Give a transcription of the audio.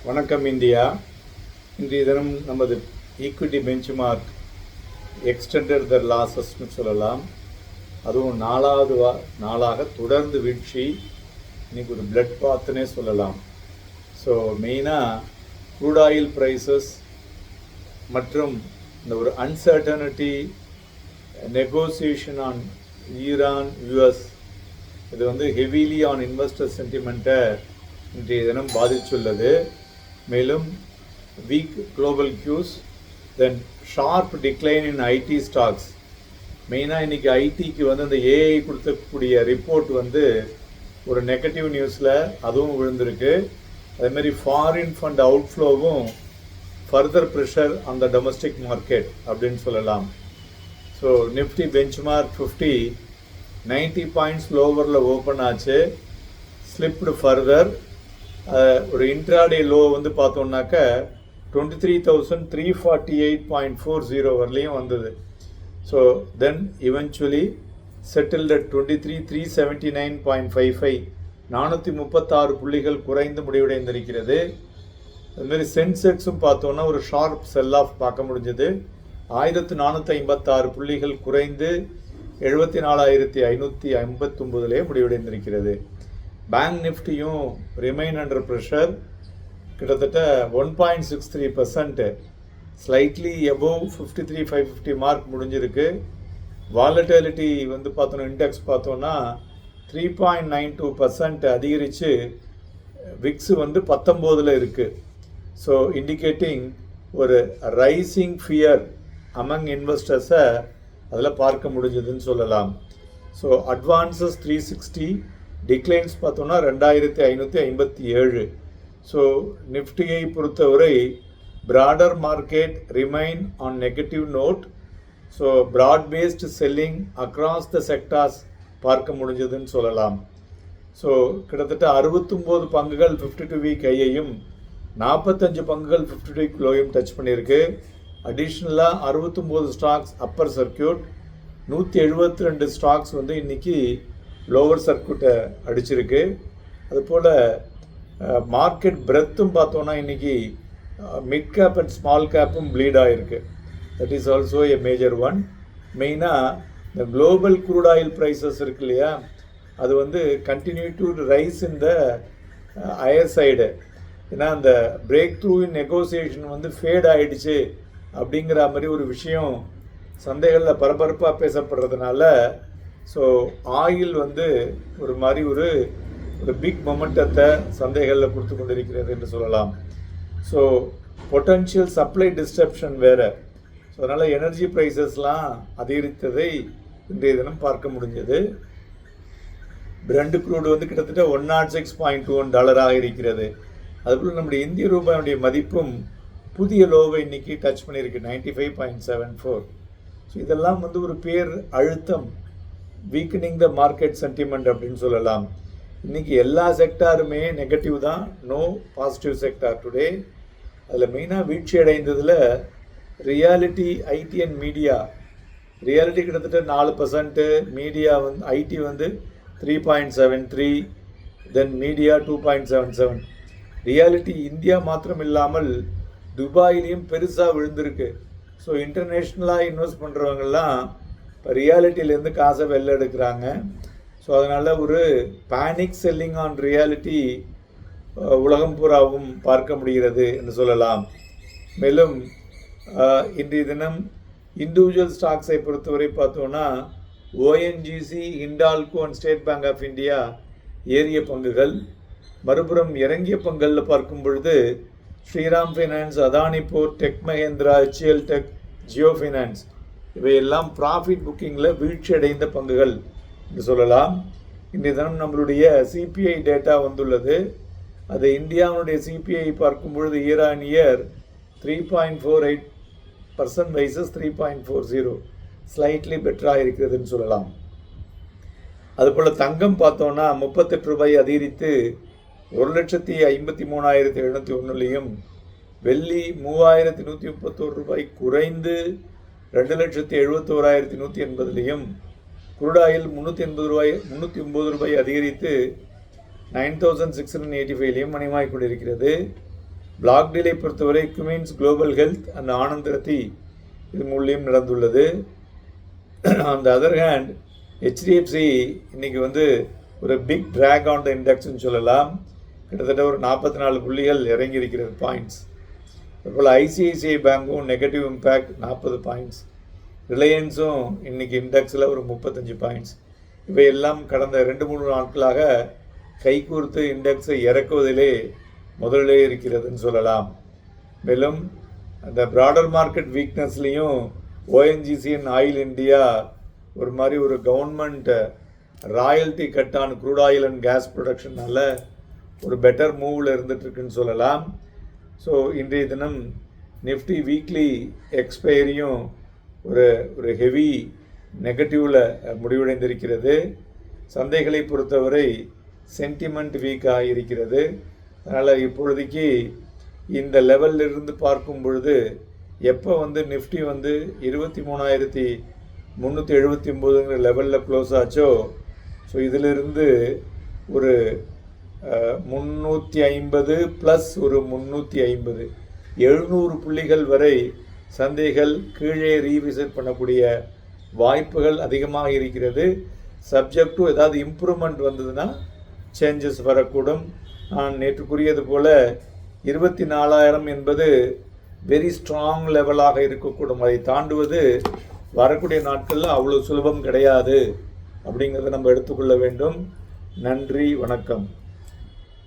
வணக்கம் இந்தியா. இன்றைய தினம் நமது ஈக்விட்டி பெஞ்ச்மார்க் எக்ஸ்டெண்டட் த லாஸஸ்னு சொல்லலாம். அதுவும் நாலாவது நாளாக தொடர்ந்து வீழ்ச்சி. இன்றைக்கி ஒரு பிளட் பாத்துன்னே சொல்லலாம். ஸோ மெயினாக க்ரூட் ஆயில் ப்ரைஸஸ் மற்றும் இந்த ஒரு uncertainty negotiation on Iran US இது ஹெவிலி ஆன் இன்வெஸ்டர் சென்டிமெண்ட்டை இன்றைய தினம் பாதித்துள்ளது. மேலும் weak global cues, then sharp decline in IT stocks. மெயினாக இன்றைக்கி ஐடிக்கு அந்த ஏஐ கொடுத்தக்கூடிய ரிப்போர்ட் ஒரு நெகட்டிவ் நியூஸில் அதுவும் விழுந்திருக்கு. அதேமாதிரி ஃபாரின் ஃபண்ட் அவுட்ஃப்ளோவும் further pressure on the domestic market அப்படின்னு சொல்லலாம். ஸோ நிஃப்டி பெஞ்ச்மார்க் 50 90 பாயிண்ட்ஸ் லோவரில் ஓப்பன் ஆச்சு. Slipped further. ஒரு இன்ட்ராடே லோ பார்த்தோம்னாக்க 23,348.40 வரலையும் வந்தது. So then eventually settled at 23,379.55 436 புள்ளிகள் குறைந்து முடிவடைந்திருக்கிறது. அதுமாரி சென்செக்ஸும் பார்த்தோன்னா ஒரு ஷார்ப் செல் ஆஃப் பார்க்க முடிஞ்சது. 1456 புள்ளிகள் குறைந்து 74,559 முடிவடைந்திருக்கிறது. பேங்க் நிஃப்டியும் ரிமைன் அண்டர் ப்ரெஷர். கிட்டத்தட்ட 1.63%, ஸ்லைட்லி எபோவ் 53,550 மார்க் முடிஞ்சிருக்கு. வாலட்டிலிட்டி பார்த்தோன்னா இண்டெக்ஸ் பார்த்தோன்னா 3.92% அதிகரித்து விக்ஸ் 19 இருக்குது. ஸோ இண்டிகேட்டிங் ஒரு ரைசிங் ஃபியர் அமங் இன்வெஸ்டர்ஸை அதில் பார்க்க முடிஞ்சதுன்னு சொல்லலாம். ஸோ அட்வான்சஸ் 360, டிக்ளைன்ஸ் பார்த்தோன்னா 2,557. ஸோ நிஃப்டியை பொறுத்தவரை broader market remain on negative note. So broad based selling across the sectors பார்க்க முடிஞ்சதுன்னு சொல்லலாம். ஸோ கிட்டத்தட்ட 69 பங்குகள் 52 வீக் ஹையையும் 45 பங்குகள் 52 வீக் லோயும் டச் பண்ணியிருக்கு. அடிஷ்னலாக 69 ஸ்டாக்ஸ் அப்பர் சர்க்கியூட், 172 ஸ்டாக்ஸ் இன்னைக்கு லோவர் சர்க்கியூட்டை அடிச்சிருக்கு. அதுபோல் மார்க்கெட் பிரெத்தும் பார்த்தோன்னா இன்றைக்கி மிட் கேப் அண்ட் ஸ்மால் கேப்பும் ப்ளீட் ஆகிருக்கு. That is also a major one. மெயினாக இந்த குளோபல் க்ரூட் ஆயில் ப்ரைஸஸ் இருக்கு இல்லையா, அது continue to rise in the higher side. ஏன்னா அந்த break through in negotiation fade ஆகிடுச்சு அப்படிங்கிற மாதிரி ஒரு விஷயம் சந்தைகளில் பரபரப்பாக பேசப்படுறதுனால ஸோ ஆயில் ஒரு மாதிரி ஒரு பிக் மொமெண்டத்தை சந்தைகளில் கொடுத்து கொண்டிருக்கிறது என்று சொல்லலாம். ஸோ பொட்டன்ஷியல் சப்ளை டிஸ்டர்ப்ஷன் வேறு. ஸோ அதனால் எனர்ஜி ப்ரைஸஸ்லாம் அதிகரித்ததை இன்றைய தினம் பார்க்க முடிஞ்சது. பிரண்ட் க்ரூடு கிட்டத்தட்ட $106.21 இருக்கிறது. அதுபோல் நம்முடைய இந்திய ரூபாயுடைய மதிப்பும் புதிய லோவை இன்றைக்கி டச் பண்ணியிருக்கு 95.74. ஸோ இதெல்லாம் ஒரு பேர் அழுத்தம், வீக்கனிங் த மார்க்கெட் சென்டிமெண்ட் அப்படின்னு சொல்லலாம். இன்றைக்கி எல்லா செக்டாருமே நெகட்டிவ் தான், நோ பாசிட்டிவ் செக்டார் டுடே. அதில் மெயினாக வீழ்ச்சி அடைந்ததில் realty, IT and media. Realty கிட்டத்தட்ட 4%, media IT 3.73, then media 2.77. Realty India மாத்திரம் இல்லாமல் துபாயிலையும் பெருசாக விழுந்திருக்கு. ஸோ இன்டர்நேஷ்னலாக இன்வெஸ்ட் பண்ணுறவங்கெல்லாம் இப்போ ரியாலிட்டியிலேருந்து காசை வெளில எடுக்கிறாங்க. ஸோ அதனால் ஒரு பேனிக் செல்லிங் ஆன் ரியாலிட்டி உலகம் பூராவும் பார்க்க முடிகிறது என்று சொல்லலாம். மேலும் இன்றைய தினம் இண்டிவிஜுவல் ஸ்டாக்ஸை பொறுத்தவரை பார்த்தோன்னா ONGC, Hindalco and State Bank of India ஏறிய பங்குகள். மறுபுறம் இறங்கிய பங்குகளில் பார்க்கும் பொழுது Shriram Finance, Adani Port, Tech Mahindra, HCL Tech, Jio Finance இவையெல்லாம் ப்ராஃபிட் புக்கிங்கில் வீழ்ச்சி அடைந்த பங்குகள் என்று சொல்லலாம். இன்றைய தினம் நம்மளுடைய சிபிஐ டேட்டா வந்துள்ளது. அது இந்தியாவுடைய சிபிஐ பார்க்கும் பொழுது year on year 3.48% vices 3.40, slightly பெட்டராக இருக்கிறதுன்னு சொல்லலாம். அதுபோல் தங்கம் பார்த்தோன்னா 38 ரூபாய் அதிகரித்து 1,53,701 வெள்ளி 3,131 ரூபாய் குறைந்து 2,71,180 குருடாயில் 309 ரூபாய் அதிகரித்து 9,685 மணிமாய் கொண்டிருக்கிறது. பிளாக் டீலை பொறுத்தவரை Cummins global health and Anand Rathi இது மூலியம் நடந்துள்ளது. On the other hand HDFC இன்றைக்கி வந்து ஒரு பிக் ட்ராக் ஆன் த இண்டெக்ஸ்ன்னு சொல்லலாம். கிட்டத்தட்ட ஒரு 44 புள்ளிகள் இறங்கி இருக்கிறது பாயிண்ட்ஸ். அதுபோல் ஐசிஐசிஐ பேங்க்கும் நெகட்டிவ் இம்பேக்ட் 40 பாயிண்ட்ஸ். ரிலையன்ஸும் இன்றைக்கி இண்டெக்ஸில் ஒரு 35 பாயிண்ட்ஸ். இவையெல்லாம் கடந்த 2-3 நாட்களாக கைகூர்த்து இண்டெக்ஸை இறக்குவதிலே முதலிலே இருக்கிறதுன்னு சொல்லலாம். மேலும் அந்த ப்ராடர் மார்க்கெட் வீக்னஸ்லேயும் ஓஎன்ஜிசி அண்ட் ஆயில் இந்தியா ஒரு மாதிரி ஒரு government royalty cut on crude oil and gas ப்ரொடக்ஷனால் ஒரு பெட்டர் மூவில் இருந்துகிட்ருக்குன்னு சொல்லலாம். ஸோ இன்றைய தினம் நிஃப்டி வீக்லி எக்ஸ்பைரியும் ஒரு ஹெவி நெகட்டிவில் முடிவடைந்திருக்கிறது. சந்தைகளை பொறுத்தவரை சென்டிமெண்ட் வீக்காக இருக்கிறது. அதனால் இப்பொழுதைக்கு இந்த லெவலில் இருந்து பார்க்கும் பொழுது எப்போ வந்து நிஃப்டி வந்து 23,379ங்கிற லெவலில் க்ளோஸ் ஆச்சோ, ஸோ இதிலிருந்து ஒரு 350 ப்ளஸ் ஒரு 350 700 புள்ளிகள் வரை சந்தைகள் கீழே ரீவிசிட் பண்ணக்கூடிய வாய்ப்புகள் அதிகமாக இருக்கிறது. சப்ஜெக்ட் டு ஏதாவது இம்ப்ரூவ்மெண்ட் வந்ததுன்னா சேஞ்சஸ் வரக்கூடும். நான் நேற்று கூறியது போல் 24,000 என்பது வெரி ஸ்ட்ராங் லெவலாக இருக்கக்கூடும். அதை தாண்டுவது வரக்கூடிய நாட்களில் அவ்வளோ சுலபம் கிடையாது அப்படிங்கிறத நம்ம எடுத்துக்கொள்ள வேண்டும். நன்றி, வணக்கம்.